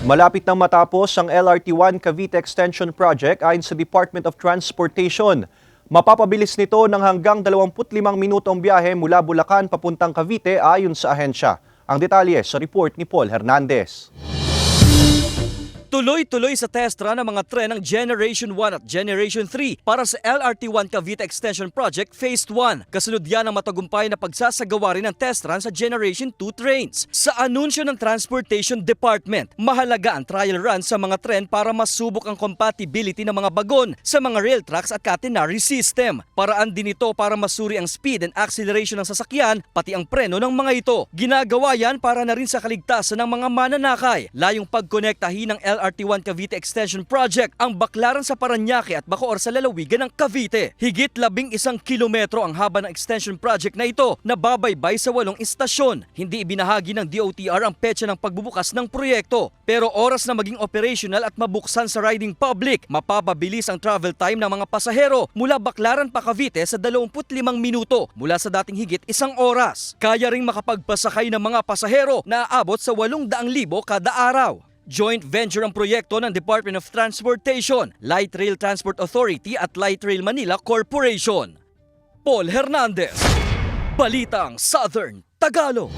Malapit nang matapos ang LRT-1 Cavite Extension Project ayon sa Department of Transportation. Mapapabilis nito ng hanggang 25 minutong biyahe mula Bulacan papuntang Cavite ayon sa ahensya. Ang detalye sa report ni Paul Hernandez. Tuloy-tuloy sa test run ang mga tren ng Generation 1 at Generation 3 para sa LRT-1 Cavite Extension Project Phase 1. Kasunod yan ang matagumpay na pagsasagawa rin ng test run sa Generation 2 trains. Sa anunsyo ng Transportation Department, mahalaga ang trial run sa mga tren para masubok ang compatibility ng mga bagon sa mga rail tracks at catenary system. Paraan din ito para masuri ang speed and acceleration ng sasakyan pati ang preno ng mga ito. Ginagawa yan para na rin sa kaligtasan ng mga mananakay. Layong pagkonektahin ng LRT-1 Cavite Extension Project ang Baclaran sa Parañaque at Bacoor sa lalawigan ng Cavite. Higit 11 kilometro ang haba ng extension project na ito na babaybay sa 8 istasyon. Hindi ibinahagi ng DOTR ang petsa ng pagbubukas ng proyekto. Pero oras na maging operational at mabuksan sa riding public, mapapabilis ang travel time ng mga pasahero mula Baclaran pa Cavite sa 25 minuto mula sa dating higit 1 oras. Kaya ring makapagpasakay ng mga pasahero na aabot sa 800,000 kada araw. Joint venture ang proyekto ng Department of Transportation, Light Rail Transport Authority at Light Rail Manila Corporation. Paul Hernandez, Balitang Southern Tagalog.